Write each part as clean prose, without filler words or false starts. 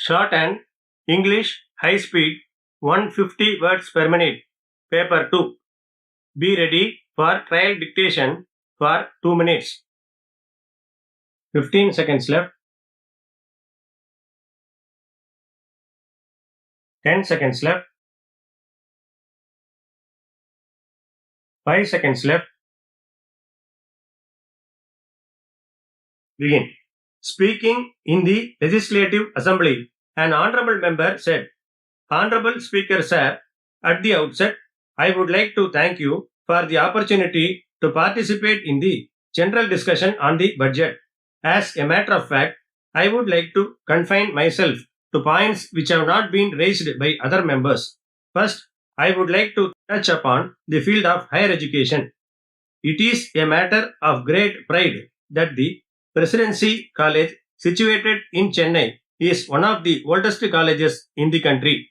Shorthand English High Speed 150 words per minute. Paper 2. Be ready for trial dictation for 2 minutes. 15 seconds left. 10 seconds left. 5 seconds left. Begin. Speaking in the Legislative Assembly, an honorable member said, Honorable Speaker Sir, at the outset, I would like to thank you for the opportunity to participate in the general discussion on the budget. As a matter of fact, I would like to confine myself to points which have not been raised by other members. First, I would like to touch upon the field of higher education. It is a matter of great pride that the Presidency College, situated in Chennai, is one of the oldest colleges in the country.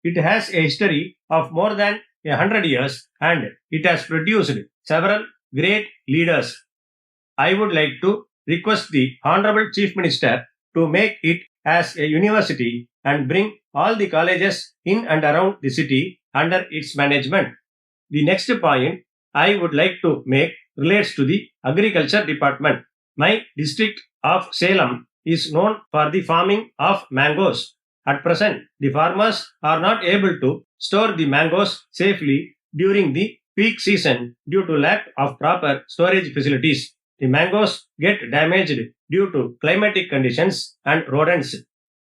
It has a history of more than 100 years and it has produced several great leaders. I would like to request the Honorable Chief Minister to make it as a university and bring all the colleges in and around the city under its management. The next point I would like to make relates to the Agriculture Department. My district of Salem is known for the farming of mangoes. At present, the farmers are not able to store the mangoes safely during the peak season due to lack of proper storage facilities. The mangoes get damaged due to climatic conditions and rodents.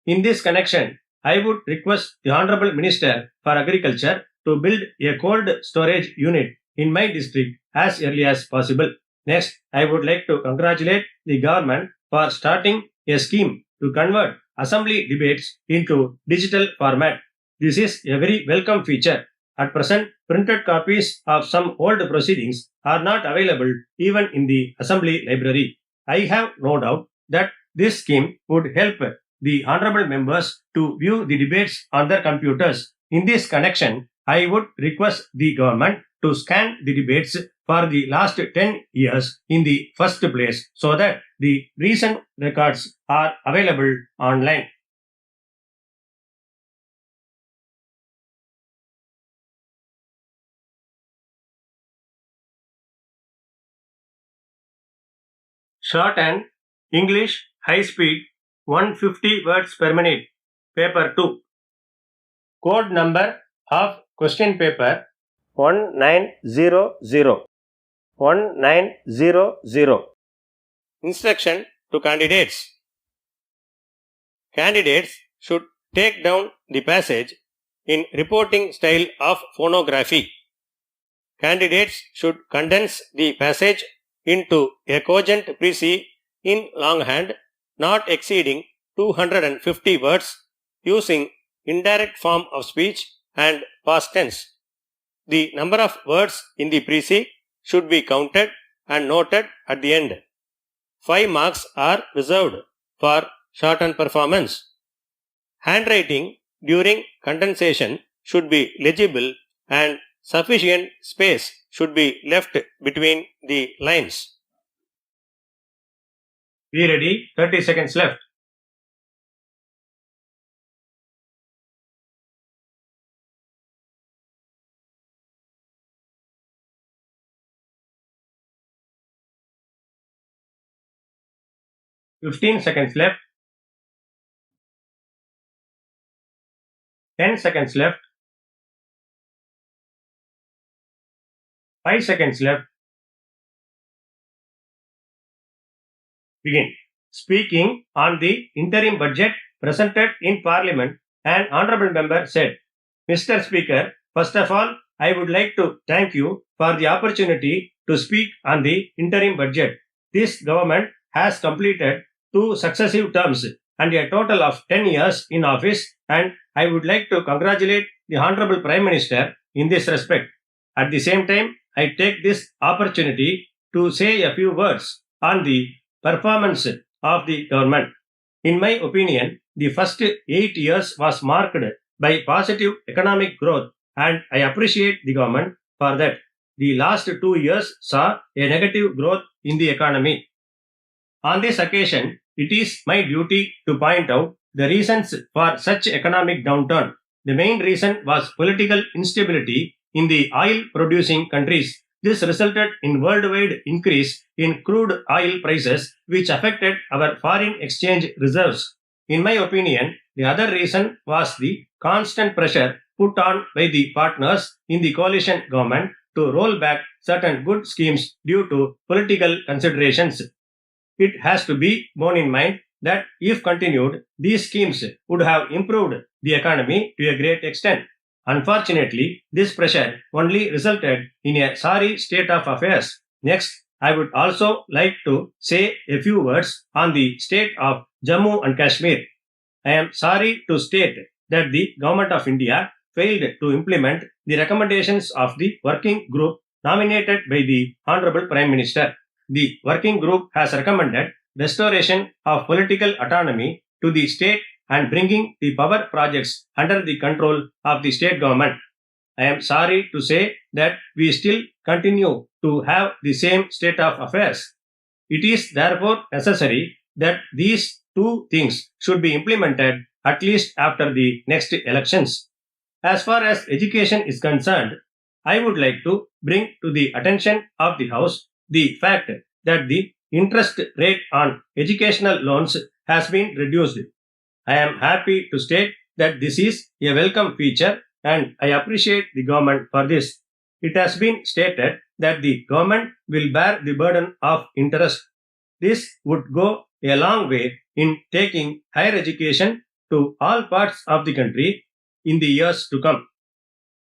In this connection, I would request the Honorable Minister for Agriculture to build a cold storage unit in my district as early as possible. Next, I would like to congratulate the government for starting a scheme to convert assembly debates into digital format. This is a very welcome feature. At present, printed copies of some old proceedings are not available even in the assembly library. I have no doubt that this scheme would help the honorable members to view the debates on their computers. In this connection, I would request the government to scan the debates for the last 10 years in the first place so that the recent records are available online. Shorthand English High Speed 150 words per minute. Paper 2. Code number of question paper 1900. 1900. Instruction to candidates. Candidates should take down the passage in reporting style of phonography. Candidates should condense the passage into a cogent précis in longhand not exceeding 250 words using indirect form of speech and past tense. The number of words in the précis should be counted and noted at the end. 5 marks are reserved for shorthand performance. Handwriting during condensation should be legible and sufficient space should be left between the lines. Be ready, 30 seconds left. Fifteen seconds left. 10 seconds left. 5 seconds left. Begin. Speaking on the interim budget presented in Parliament, an honorable member said, Mr. Speaker, first of all, I would like to thank you for the opportunity to speak on the interim budget. This government has completed 2 successive terms and a total of 10 years in office, and I would like to congratulate the Honorable Prime Minister in this respect. At the same time, I take this opportunity to say a few words on the performance of the government. In my opinion, the first 8 years was marked by positive economic growth, and I appreciate the government for that. The last 2 years saw a negative growth in the economy. On this occasion, it is my duty to point out the reasons for such economic downturn. The main reason was political instability in the oil-producing countries. This resulted in worldwide increase in crude oil prices, which affected our foreign exchange reserves. In my opinion, the other reason was the constant pressure put on by the partners in the coalition government to roll back certain good schemes due to political considerations. It has to be borne in mind that if continued, these schemes would have improved the economy to a great extent. Unfortunately, this pressure only resulted in a sorry state of affairs. Next, I would also like to say a few words on the state of Jammu and Kashmir. I am sorry to state that the Government of India failed to implement the recommendations of the working group nominated by the Honorable Prime Minister. The working group has recommended restoration of political autonomy to the state and bringing the power projects under the control of the state government. I am sorry to say that we still continue to have the same state of affairs. It is therefore necessary that these two things should be implemented at least after the next elections. As far as education is concerned, I would like to bring to the attention of the House the fact that the interest rate on educational loans has been reduced. I am happy to state that this is a welcome feature and I appreciate the government for this. It has been stated that the government will bear the burden of interest. This would go a long way in taking higher education to all parts of the country in the years to come.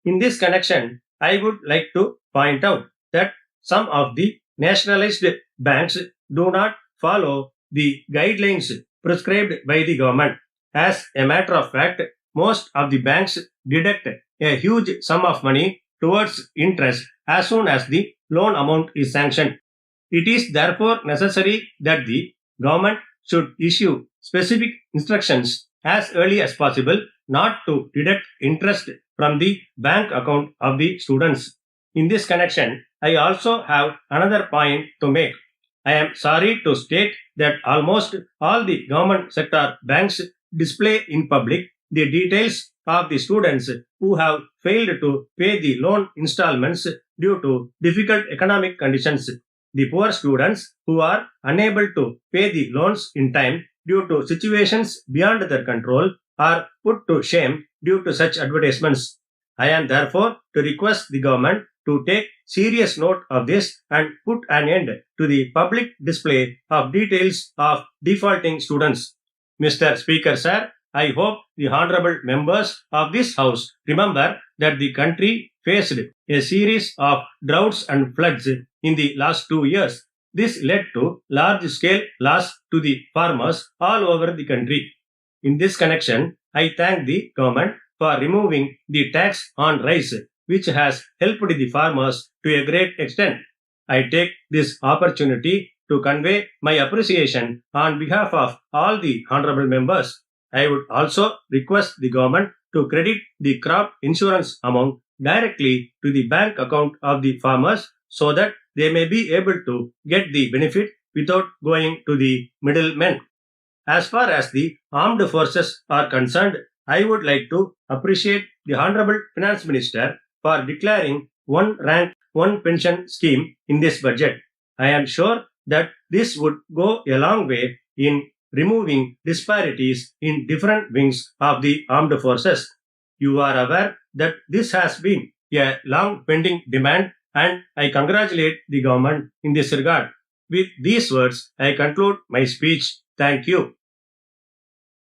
In this connection, I would like to point out that some of the nationalized banks do not follow the guidelines prescribed by the government. As a matter of fact, most of the banks deduct a huge sum of money towards interest as soon as the loan amount is sanctioned. It is therefore necessary that the government should issue specific instructions as early as possible not to deduct interest from the bank account of the students. In this connection, I also have another point to make. I am sorry to state that almost all the government sector banks display in public the details of the students who have failed to pay the loan installments due to difficult economic conditions. The poor students who are unable to pay the loans in time due to situations beyond their control are put to shame due to such advertisements. I am therefore to request the government to take serious note of this and put an end to the public display of details of defaulting students. Mr. Speaker, sir, I hope the honorable members of this House remember that the country faced a series of droughts and floods in the last 2 years. This led to large-scale loss to the farmers all over the country. In this connection, I thank the government for removing the tax on rice, which has helped the farmers to a great extent. I take this opportunity to convey my appreciation on behalf of all the honorable members. I would also request the government to credit the crop insurance amount directly to the bank account of the farmers so that they may be able to get the benefit without going to the middlemen. As far as the armed forces are concerned, I would like to appreciate the Honorable Finance Minister for declaring one rank, one pension scheme in this budget. I am sure that this would go a long way in removing disparities in different wings of the armed forces. You are aware that this has been a long pending demand and I congratulate the government in this regard. With these words, I conclude my speech. Thank you.